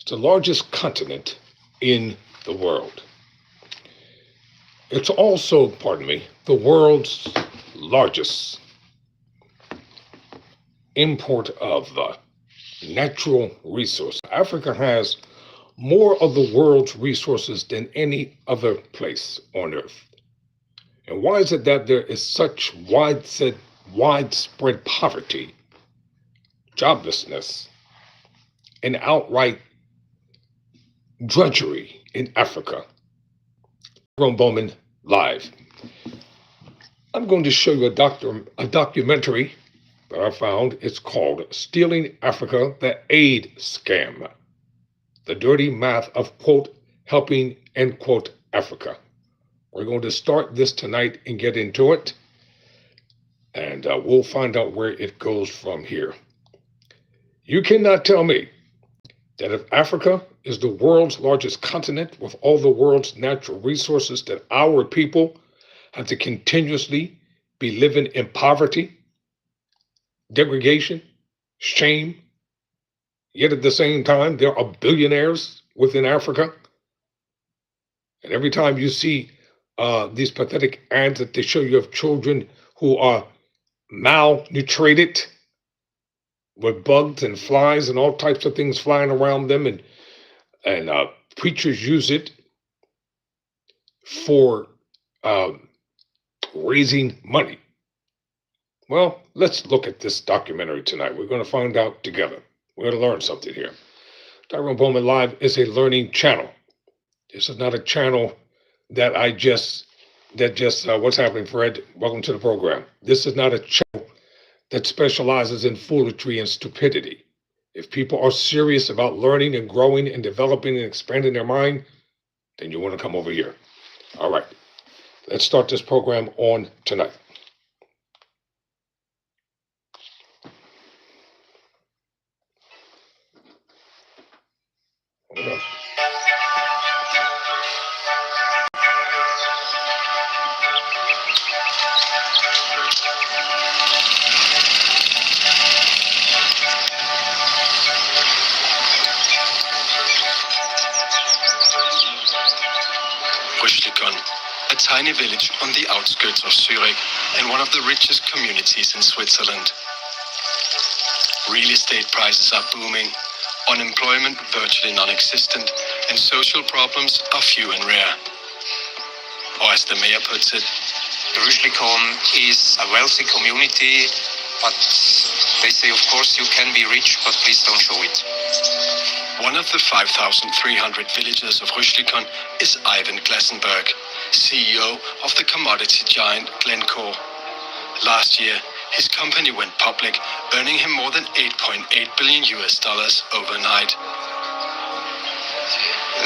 the largest continent in the world. It's also, the world's largest import of natural resource. Africa has more of the world's resources than any other place on earth. And why is it that there is such widespread poverty, joblessness, and outright drudgery in Africa? Bowman Live. I'm going to show you a documentary that I found. It's called Stealing Africa, the Aid Scam. The dirty math of, quote, helping, end quote, Africa. We're going to start this tonight and get into it, and we'll find out where it goes from here. You cannot tell me that if Africa is the world's largest continent with all the world's natural resources, that our people have to continuously be living in poverty, degradation, shame, yet at the same time, there are billionaires within Africa. And every time you see these pathetic ads that they show you of children who are malnutrited with bugs and flies and all types of things flying around them, and preachers use it for raising money. Well, let's look at this documentary tonight. We're going to find out together. We're going to learn something here. Tyrone Bowman Live is a learning channel. This is not a channel that what's happening, Fred? Welcome to the program. This is not a channel that specializes in foolery and stupidity. If people are serious about learning and growing and developing and expanding their mind, then you want to come over here. All right, let's start this program on tonight. Hold on. A tiny village on the outskirts of Zurich and one of the richest communities in Switzerland. Real estate prices are booming, unemployment virtually non-existent, and social problems are few and rare. Or as the mayor puts it, Rüschlikon is a wealthy community, but they say, of course, you can be rich, but please don't show it. One of the 5,300 villagers of Rüschlikon is Ivan Glassenberg, CEO of the commodity giant Glencore. Last year, his company went public, earning him more than $8.8 billion overnight.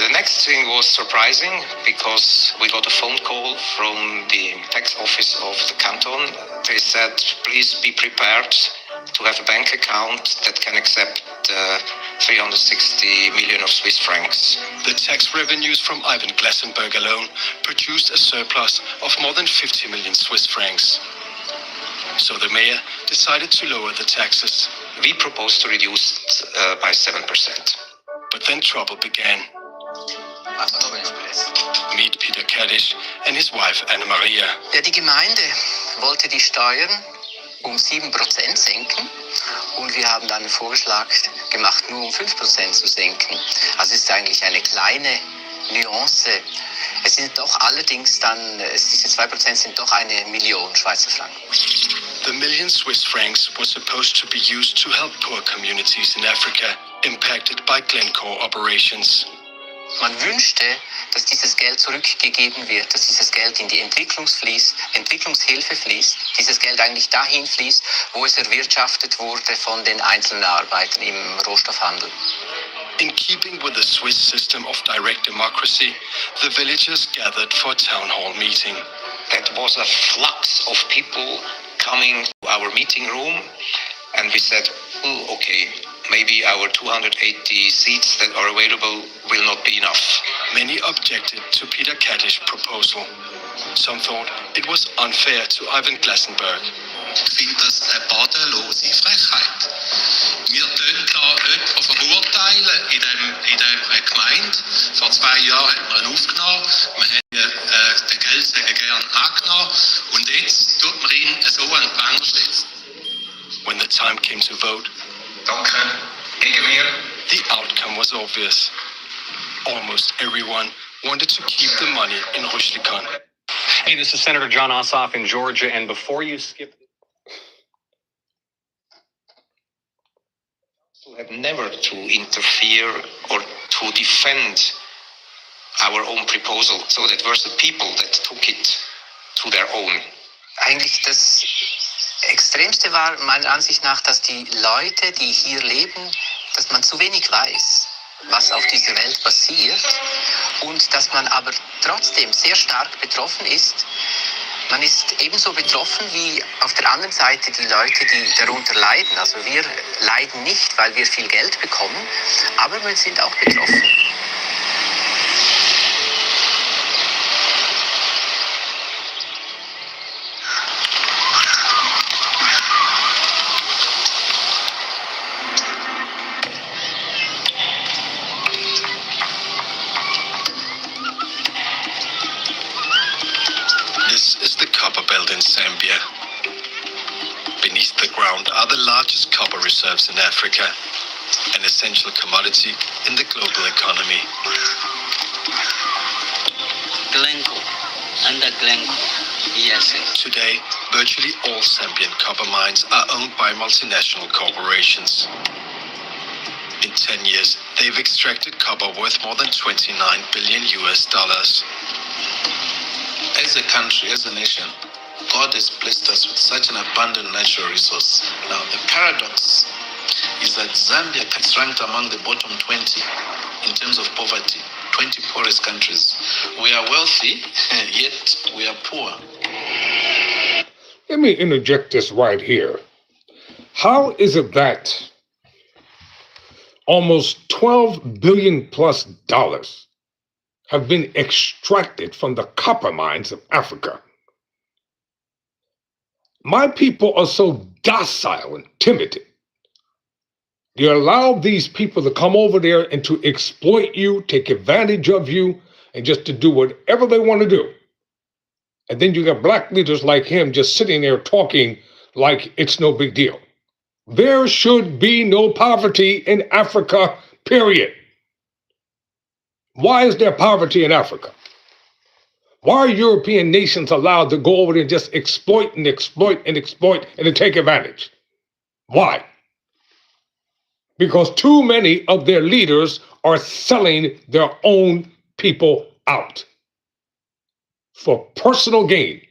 The next thing was surprising because we got a phone call from the tax office of the canton. They said, please be prepared to have a bank account that can accept 360 million of Swiss francs. The tax revenues from Ivan Glassenberg alone produced a surplus of more than 50 million Swiss francs. So the mayor decided to lower the taxes. We proposed to reduce by 7%. But then trouble began. Meet Peter Kaddish and his wife Anna Maria. Ja, die Gemeinde wollte die Steuern 7% senken und wir haben dann einen Vorschlag gemacht, nur 5% zu senken. Also es ist eigentlich eine kleine Nuance. Es sind doch allerdings dann, diese 2% sind doch 1 Million Schweizer Franken. The million Swiss francs were supposed to be used to help poor communities in Africa impacted by Glencore operations. Man wünschte, dass dieses Geld zurückgegeben wird, dass dieses Geld in die Entwicklungshilfe fließt, dieses Geld eigentlich dahin fließt, wo es erwirtschaftet wurde von den einzelnen Arbeitern im Rohstoffhandel. In keeping with the Swiss system of direct democracy, the villagers gathered for a town hall meeting. That was a flux of people coming to our meeting room, and we said, okay, maybe our 280 seats that are available will not be enough. Many objected to Peter Kaddish's proposal. Some thought it was unfair to Ivan Glassenberg. Ich finde das eine bodenlose Frechheit. Wir können da jemanden verurteilen in dem 2 Jahren hat man ihn aufgenommen, wir haben den Geldsäger gerne angenommen und jetzt tut man ihn so an den Pranger stellen. When the time came to vote, Danke, gegen mir. the outcome was obvious. Almost everyone wanted to keep the money in Rushlikan. Hey, this is Senator John Ossoff in Georgia, and before you skip... Have never to interfere or to defend our own proposal. So that were the people that took it to their own. Eigentlich das Extremste war meiner Ansicht nach, dass die Leute, die hier leben, dass man zu wenig weiß, was auf dieser Welt passiert und dass man aber trotzdem sehr stark betroffen ist. Man ist ebenso betroffen wie auf der anderen Seite die Leute, die darunter leiden. Also wir leiden nicht, weil wir viel Geld bekommen, aber wir sind auch betroffen. This is the copper belt in Zambia. Beneath the ground are the largest copper reserves in Africa, an essential commodity in the global economy. Glencore, under Glencore, yes. Today, virtually all Zambian copper mines are owned by multinational corporations. In 10 years, they've extracted copper worth more than $29 billion. As a country, as a nation, God has blessed us with such an abundant natural resource. Now, the paradox is that Zambia is ranked among the bottom 20 in terms of poverty, 20 poorest countries. We are wealthy, yet we are poor. Let me interject this right here. How is it that almost $12 billion plus have been extracted from the copper mines of Africa? My people are so docile and timid. You allow these people to come over there and to exploit you, take advantage of you, and just to do whatever they want to do. And then you got black leaders like him just sitting there talking like it's no big deal. There should be no poverty in Africa, period. Why is there poverty in Africa? Why are European nations allowed to go over there and just exploit and exploit and exploit and to take advantage? Why? Because too many of their leaders are selling their own people out for personal gain.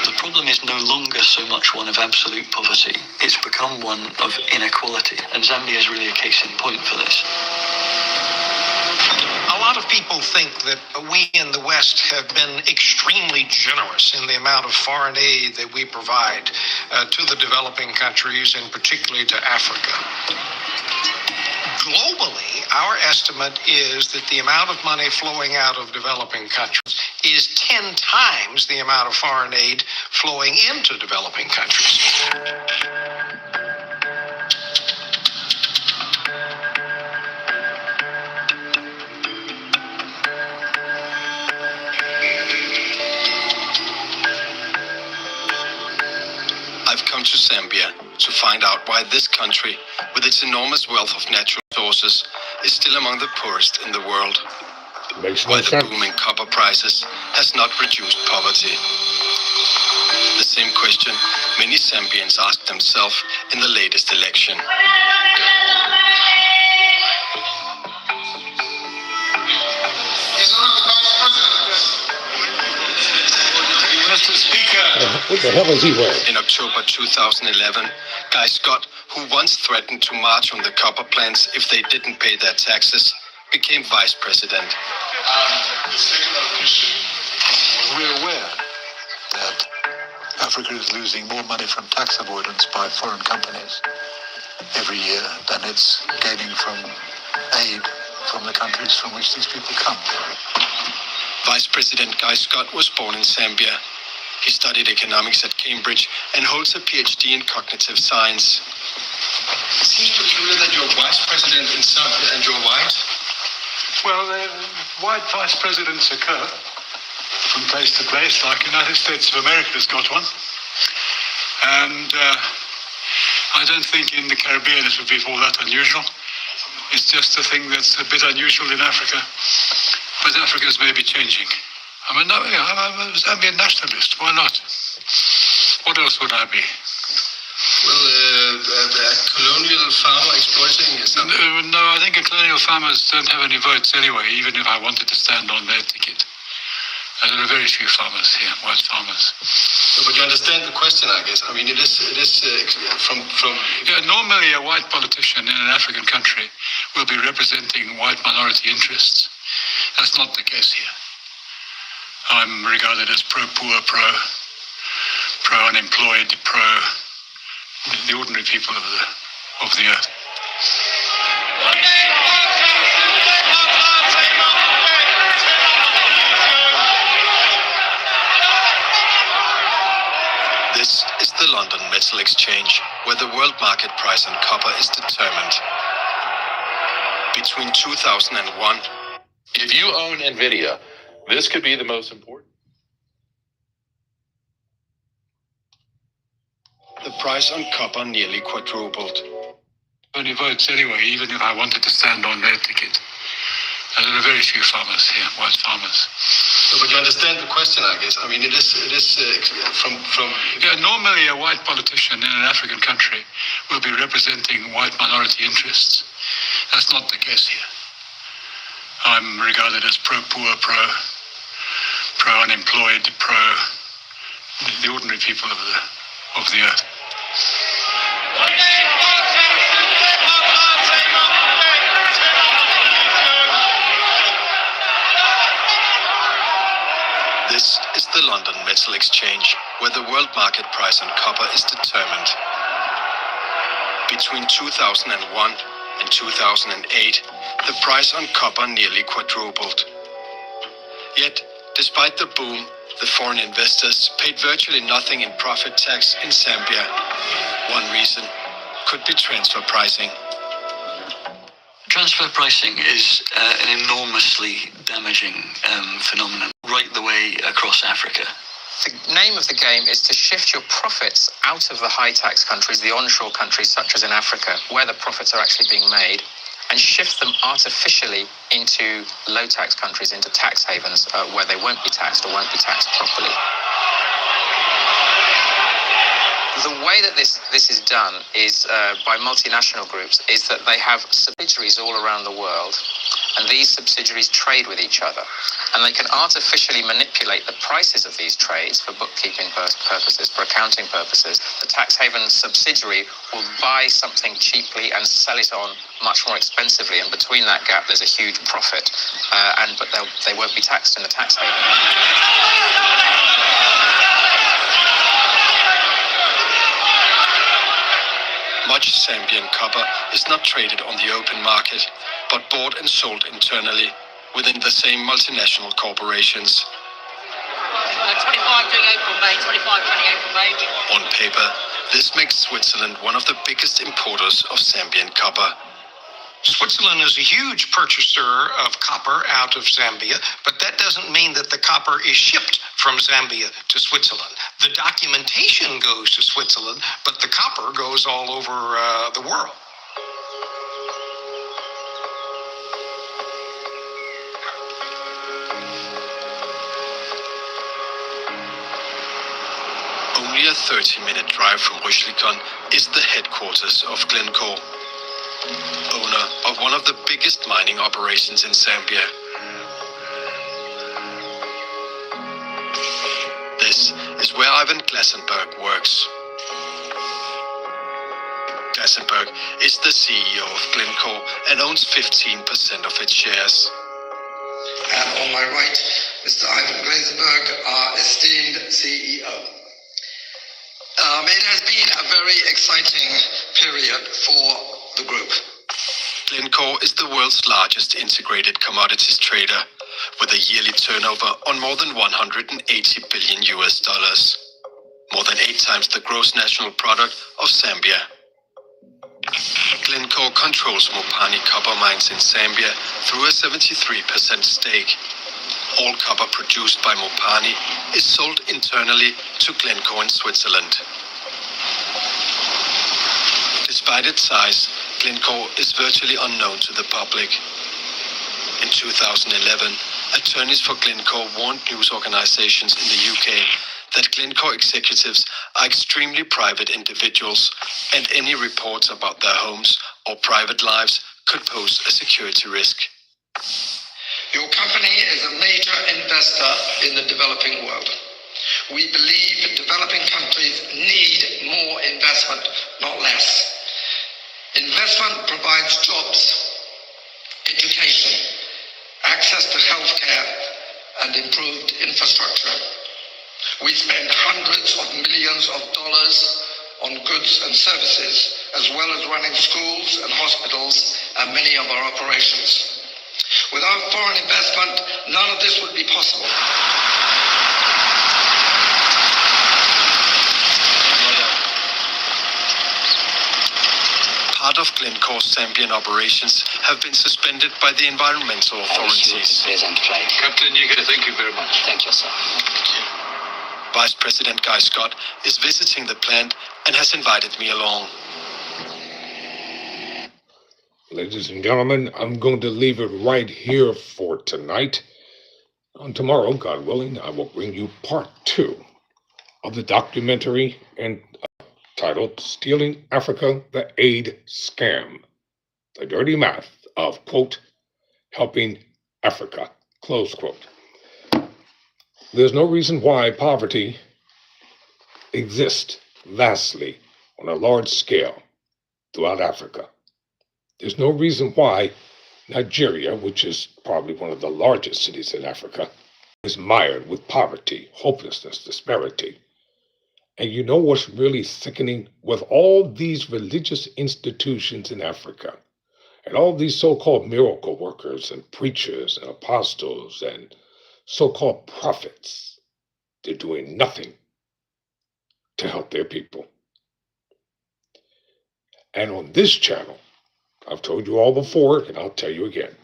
The problem is no longer so much one of absolute poverty. It's become one of inequality. And Zambia is really a case in point for this. A lot of people think that we in the West have been extremely generous in the amount of foreign aid that we provide to the developing countries and particularly to Africa. Globally, our estimate is that the amount of money flowing out of developing countries is 10 times the amount of foreign aid flowing into developing countries. I've come to Zambia to find out why this country, with its enormous wealth of natural resources, is still among the poorest in the world. Makes no Why the sense. booming copper prices has not reduced poverty. The same question many Zambians asked themselves in the latest election. Mr. Speaker, What the hell is he wearing? In October 2011, Guy Scott, who once threatened to march on the copper plants if they didn't pay their taxes, became vice president. We're aware that Africa is losing more money from tax avoidance by foreign companies every year than it's gaining from aid from the countries from which these people come. Vice President Guy Scott was born in Zambia. He studied economics at Cambridge and holds a PhD in cognitive science. It seems peculiar that you're vice president in Zambia and you're white. Well, white vice presidents occur from place to place, like United States of America's got one. And I don't think in the Caribbean it would be all that unusual. It's just a thing that's a bit unusual in Africa. But Africa's maybe changing. I'm a Zambian nationalist. Why not? What else would I be? Well, a colonial farmer exploiting something. No, I think colonial farmers don't have any votes anyway, even if I wanted to stand on their ticket. There are very few farmers here, white farmers. No, but you understand the question, I guess. I mean, it is from. Yeah, normally a white politician in an African country will be representing white minority interests. That's not the case here. I'm regarded as pro-poor, pro-unemployed, the ordinary people of the earth. This is the London Metal Exchange, where the world market price on copper is determined. Between 2001, if you own NVIDIA, this could be the most important. the price on copper nearly quadrupled. Only votes anyway, even if I wanted to stand on their ticket. There are very few farmers here, white farmers. No, but you understand the question, I guess. I mean, it is from. Yeah, normally a white politician in an African country will be representing white minority interests. That's not the case here. I'm regarded as pro-poor, pro-unemployed, the ordinary people of the earth. This is the London Metal Exchange, where the world market price on copper is determined. Between 2001 and 2008, the price on copper nearly quadrupled. Yet, despite the boom, the foreign investors paid virtually nothing in profit tax in Zambia. One reason could be transfer pricing. Transfer pricing is an enormously damaging phenomenon right the way across Africa. The name of the game is to shift your profits out of the high tax countries, the onshore countries such as in Africa, where the profits are actually being made, and shift them artificially into low tax countries, into tax havens where they won't be taxed or won't be taxed properly. The way that this is done is by multinational groups, is that they have subsidiaries all around the world, and these subsidiaries trade with each other, and they can artificially manipulate the prices of these trades for bookkeeping purposes, for accounting purposes. The tax haven subsidiary will buy something cheaply and sell it on much more expensively, and between that gap there's a huge profit, but they won't be taxed in the tax haven. Much Zambian copper is not traded on the open market, but bought and sold internally within the same multinational corporations. 25 during April, May, 25 during April, May. On paper, this makes Switzerland one of the biggest importers of Zambian copper. Switzerland is a huge purchaser of copper out of Zambia, but that doesn't mean that the copper is shipped from Zambia to Switzerland. The documentation goes to Switzerland, but the copper goes all over the world. Only a 30-minute drive from Rüschlikon is the headquarters of Glencore, owner of one of the biggest mining operations in Zambia. This is where Ivan Glassenberg works. Glassenberg is the CEO of Glencore and owns 15% of its shares. And on my right, Mr. Ivan Glassenberg, our esteemed CEO. It has been a very exciting period for the group. Glencore is the world's largest integrated commodities trader, with a yearly turnover on more than 180 billion US dollars, more than 8 times the gross national product of Zambia. Glencore controls Mopani copper mines in Zambia through a 73% stake. All copper produced by Mopani is sold internally to Glencore in Switzerland. Despite its size, Glencore is virtually unknown to the public. In 2011, attorneys for Glencore warned news organizations in the UK that Glencore executives are extremely private individuals, and any reports about their homes or private lives could pose a security risk. Your company is a major investor in the developing world. We believe developing countries need more investment, not less. Investment provides jobs, education, access to healthcare, and improved infrastructure. We spend hundreds of millions of dollars on goods and services, as well as running schools and hospitals and many of our operations. Without foreign investment, none of this would be possible. Part of Glencore's Zambian operations have been suspended by the environmental authorities. Captain Yeager, thank you very much. Thank you, sir. Vice President Guy Scott is visiting the plant and has invited me along. Ladies and gentlemen, I'm going to leave it right here for tonight. On tomorrow, God willing, I will bring you part 2 of the documentary titled Stealing Africa, the Aid Scam. The dirty math of, quote, helping Africa, close quote. There's no reason why poverty exists vastly on a large scale throughout Africa. There's no reason why Nigeria, which is probably one of the largest cities in Africa, is mired with poverty, hopelessness, disparity. And you know what's really sickening? With all these religious institutions in Africa, and all these so-called miracle workers and preachers and apostles and so-called prophets, they're doing nothing to help their people. And on this channel, I've told you all before, and I'll tell you again,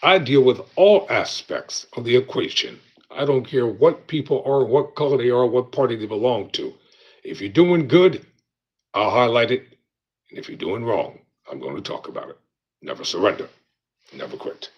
I deal with all aspects of the equation. I don't care what people are, what color they are, what party they belong to. If you're doing good, I'll highlight it. And if you're doing wrong, I'm going to talk about it. Never surrender. Never quit.